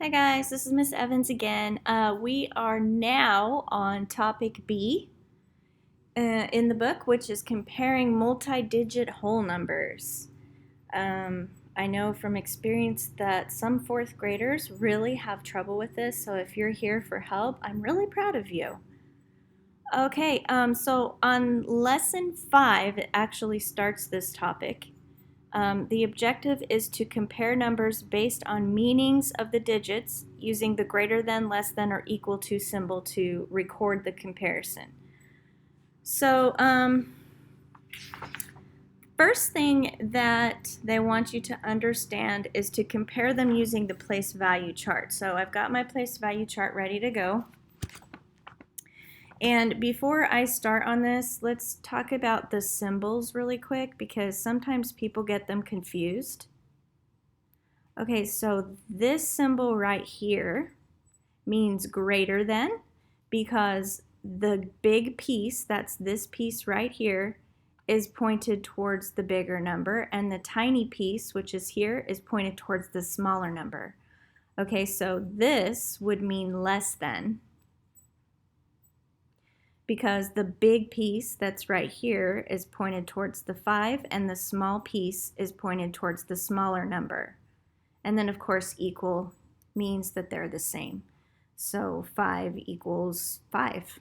Hi guys, this is Miss Evans again. We are now on topic B in the book, which is comparing multi-digit whole numbers. I know from experience that some fourth graders really have trouble with this, so if you're here for help, I'm really proud of you. Okay, so on lesson 5, it actually starts this topic. The objective is to compare numbers based on meanings of the digits using the greater than, less than, or equal to symbol to record the comparison. So, first thing that they want you to understand is to compare them using the place value chart. So I've got my place value chart ready to go. And before I start on this, let's talk about the symbols really quick because sometimes people get them confused. Okay, so this symbol right here means greater than because the big piece, that's this piece right here, is pointed towards the bigger number, and the tiny piece, which is here, is pointed towards the smaller number. Okay, so this would mean less than because the big piece that's right here is pointed towards the 5 and the small piece is pointed towards the smaller number. And then of course equal means that they're the same. So 5 equals 5.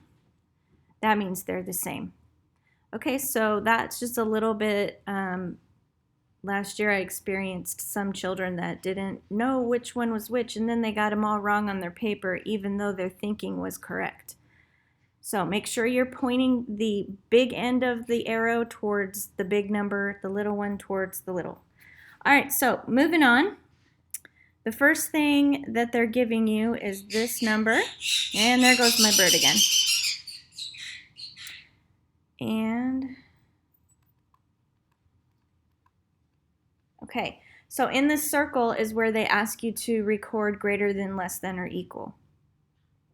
That means they're the same. Okay, so that's just a little bit, last year I experienced some children that didn't know which one was which and then they got them all wrong on their paper even though their thinking was correct. So make sure you're pointing the big end of the arrow towards the big number, the little one towards the little. All right, so moving on. The first thing that they're giving you is this number, and there goes my bird again. And, okay, so in this circle is where they ask you to record greater than, less than, or equal.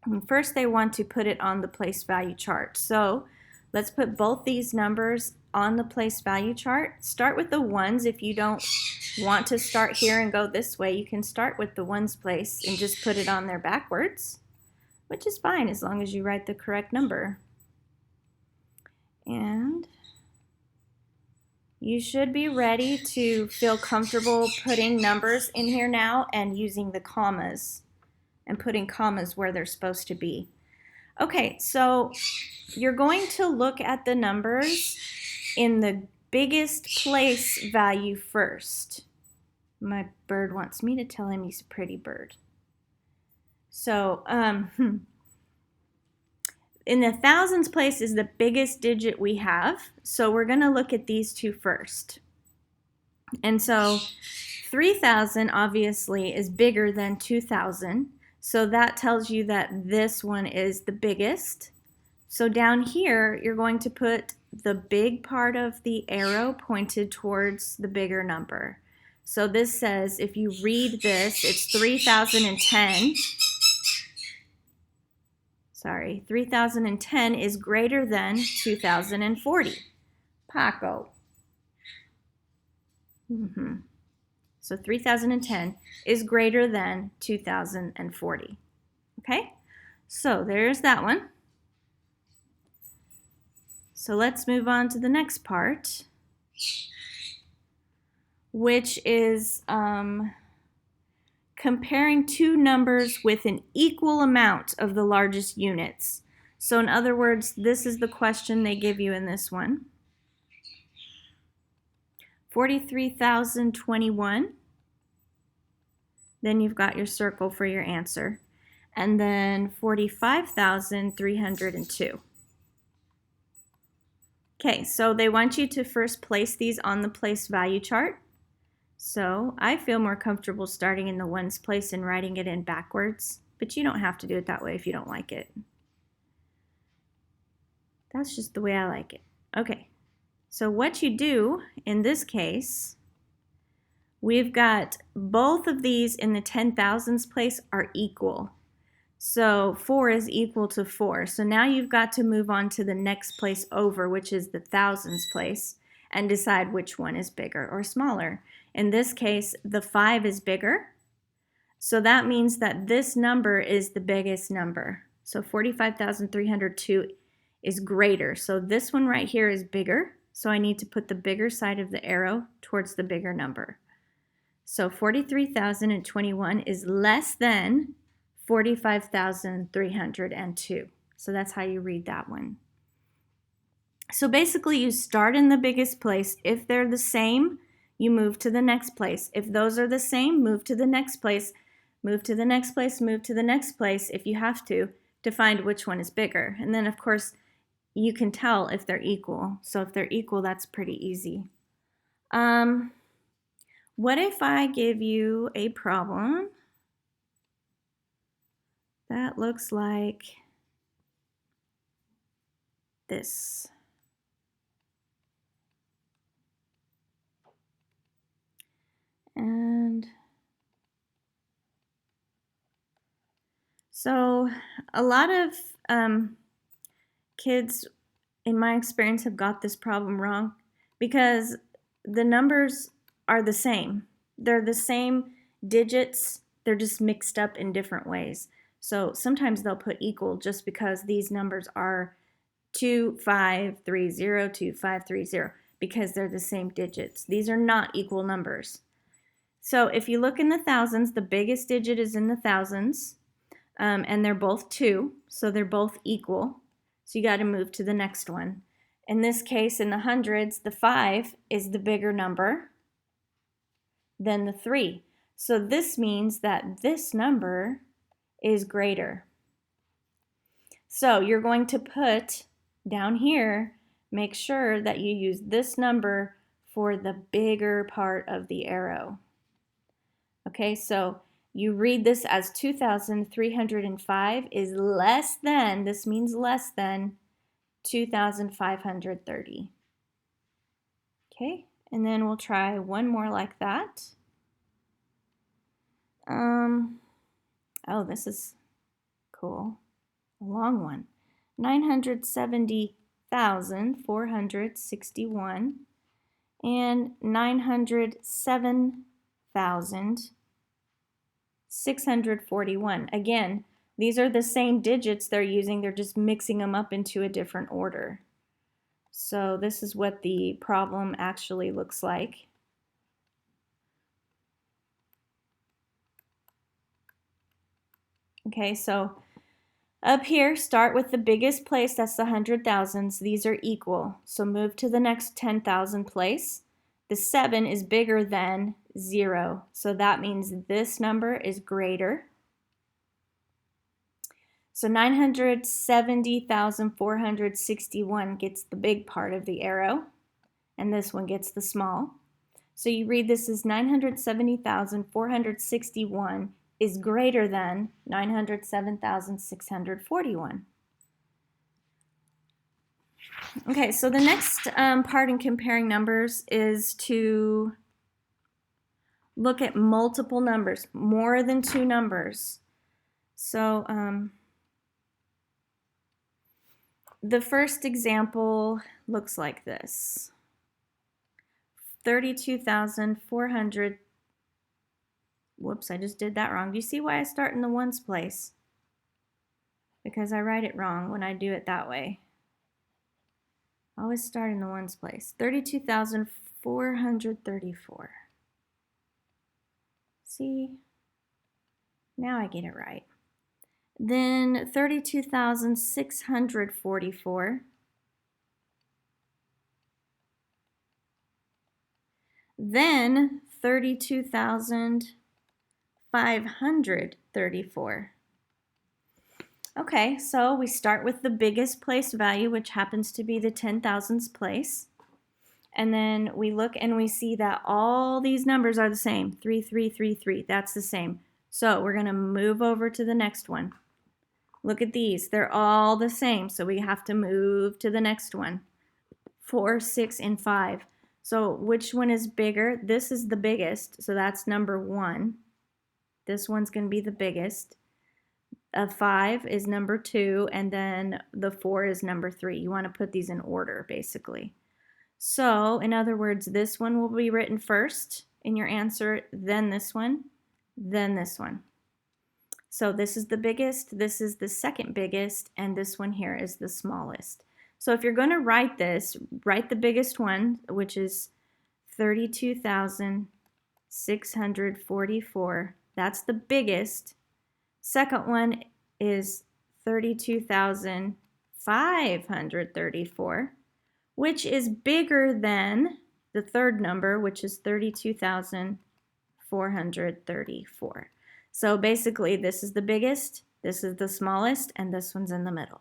And first they want to put it on the place value chart. So let's put both these numbers on the place value chart. Start with the ones. If you don't want to start here and go this way, you can start with the ones place and just put it on there backwards, which is fine as long as you write the correct number. And you should be ready to feel comfortable putting numbers in here now and using the commas and putting commas where they're supposed to be. Okay, so you're going to look at the numbers in the biggest place value first. My bird wants me to tell him he's a pretty bird. So, in the thousands place is the biggest digit we have, so we're going to look at these two first. And so 3,000 obviously is bigger than 2,000. So that tells you that this one is the biggest. So down here, you're going to put the big part of the arrow pointed towards the bigger number. So this says, if you read this, it's 3,010. Sorry, 3,010 is greater than 2,040. Paco. So 3,010 is greater than 2,040. Okay, so there's that one. So let's move on to the next part, which is comparing two numbers with an equal amount of the largest units. So in other words, this is the question they give you in this one. 43,021. Then you've got your circle for your answer. And then 45,302. Okay, so they want you to first place these on the place value chart. So I feel more comfortable starting in the ones place and writing it in backwards, but you don't have to do it that way if you don't like it. That's just the way I like it. Okay, so what you do in this case, we've got both of these in the 10,000s place are equal. So 4 is equal to 4. So now you've got to move on to the next place over, which is the thousands place, and decide which one is bigger or smaller. In this case, the 5 is bigger. So that means that this number is the biggest number. So 45,302 is greater. So this one right here is bigger. So I need to put the bigger side of the arrow towards the bigger number. So 43,021 is less than 45,302. So that's how you read that one. So basically you start in the biggest place. If they're the same, you move to the next place. If those are the same, move to the next place, move to the next place, move to the next place if you have to find which one is bigger. And then of course you can tell if they're equal. So if they're equal, that's pretty easy. What if I give you a problem that looks like this? And so a lot of kids, in my experience, have got this problem wrong because the numbers are the same. They're the same digits, they're just mixed up in different ways. So sometimes they'll put equal just because these numbers are 2530, 2530, because they're the same digits. These are not equal numbers. So if you look in the thousands, the biggest digit is in the thousands, and they're both 2, so they're both equal. So you got to move to the next one. In this case, in the hundreds, the 5 is the bigger number than the 3. So this means that this number is greater. So you're going to put down here, make sure that you use this number for the bigger part of the arrow. Okay, so you read this as 2,305 is less than, this means less than 2,530. Okay, and then we'll try one more like that. Oh, this is cool. A long one. 970,461 and 907,641. Again, these are the same digits they're using, they're just mixing them up into a different order. So this is what the problem actually looks like. Okay, so up here, start with the biggest place, that's the 100,000s. These are equal. So move to the next 10,000 place. The 7 is bigger than 0. So that means this number is greater. So 970,461 gets the big part of the arrow, and this one gets the small. So you read this as 970,461 is greater than 907,641. Okay, so the next part in comparing numbers is to look at multiple numbers, more than 2 numbers. So the first example looks like this. 32,400. Whoops, I just did that wrong. Do you see why I start in the ones place? Because I write it wrong when I do it that way. I always start in the ones place. 32,434. See? Now I get it right. Then 32,644. Then 32,534. Okay, so we start with the biggest place value, which happens to be the 10,000s place. And then we look and we see that all these numbers are the same. 3333, that's the same. So we're going to move over to the next one. Look at these. They're all the same, so we have to move to the next one. 4, 6, and 5. So which one is bigger? This is the biggest, so that's number 1. This one's going to be the biggest. 5 is number 2, and then the 4 is number 3. You want to put these in order, basically. So, in other words, this one will be written first in your answer, then this one, then this one. So this is the biggest, this is the second biggest, and this one here is the smallest. So if you're going to write this, write the biggest one, which is 32,644. That's the biggest. Second one is 32,534, which is bigger than the third number, which is 32,434. So basically, this is the biggest, this is the smallest, and this one's in the middle.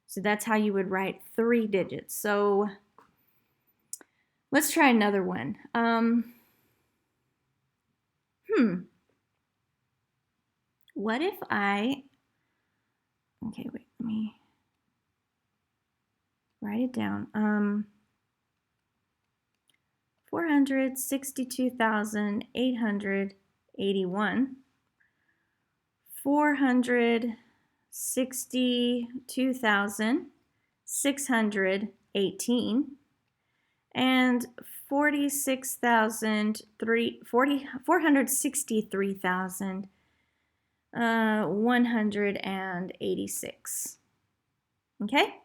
So that's how you would write 3 digits. So let's try another one. What if okay, wait, let me write it down. 462,881. 462,618 and 463,186. Okay,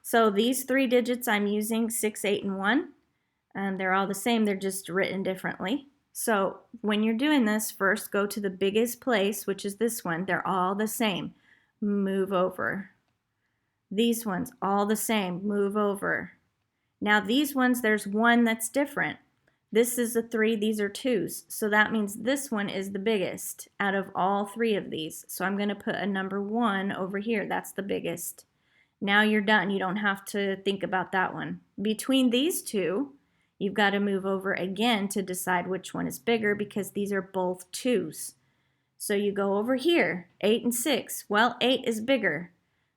so these 3 digits I'm using 6, 8, and 1, and they're all the same, they're just written differently. So when you're doing this, first go to the biggest place, which is this one. They're all the same. Move over. These ones, all the same. Move over. Now these ones, there's one that's different. This is a 3, these are 2s. So that means this one is the biggest out of all 3 of these. So I'm going to put a number 1 over here. That's the biggest. Now you're done. You don't have to think about that one. Between these two, you've got to move over again to decide which one is bigger because these are both 2s. So you go over here, 8 and 6. Well, 8 is bigger.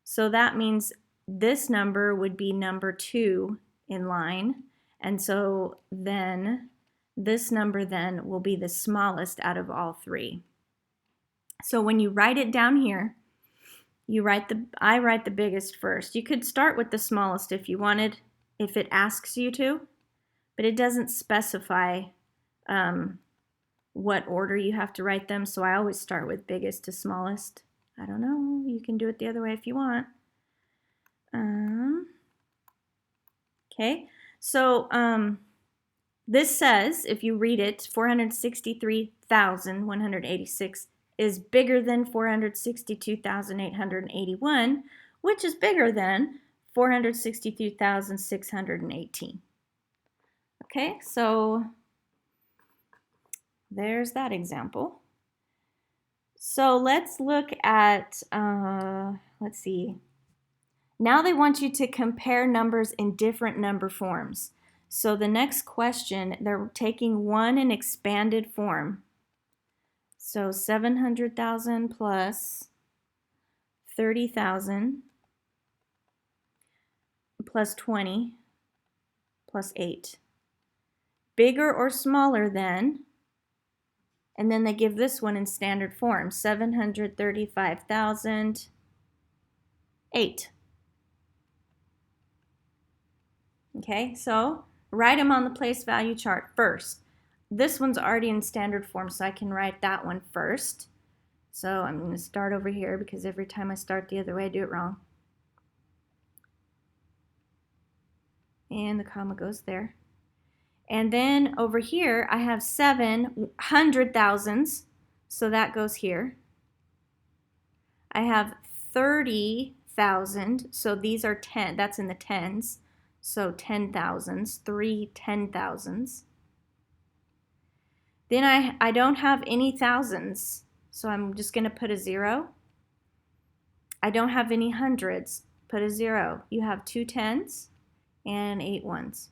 So that means this number would be number 2 in line. And so then this number then will be the smallest out of all 3. So when you write it down here, I write the biggest first. You could start with the smallest if you wanted, if it asks you to. But it doesn't specify what order you have to write them, so I always start with biggest to smallest. I don't know, you can do it the other way if you want. Okay, so this says, if you read it, 463,186 is bigger than 462,881, which is bigger than 462,618. Okay, so there's that example. So let's look at, let's see. Now they want you to compare numbers in different number forms. So the next question, they're taking one in expanded form. So 700,000 plus 30,000 plus 20 plus 8. Bigger or smaller than, and then they give this one in standard form, 735,008. Okay, so write them on the place value chart first. This one's already in standard form, so I can write that one first. So I'm going to start over here because every time I start the other way, I do it wrong. And the comma goes there. And then over here, I have 700,000s, so that goes here. I have 30,000, so these are 10, that's in the tens, so 10,000s, 3 10,000s. Then I don't have any thousands, so I'm just going to put a 0. I don't have any hundreds, put a 0. You have 2 10s and 8 1s.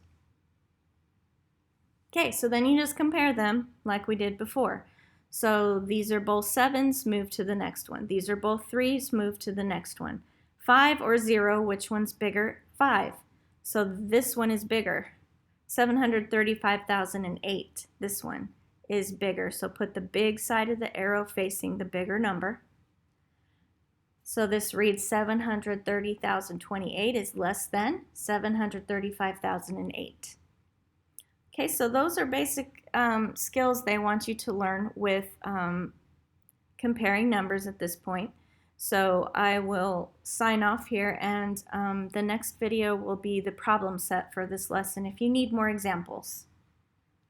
Okay, so then you just compare them like we did before. So these are both 7s, move to the next one. These are both 3s, move to the next one. 5 or 0, which one's bigger? 5. So this one is bigger. 735,008, this one is bigger. So put the big side of the arrow facing the bigger number. So this reads 730,028 is less than 735,008. Okay, so those are basic skills they want you to learn with comparing numbers at this point. So I will sign off here, and the next video will be the problem set for this lesson if you need more examples.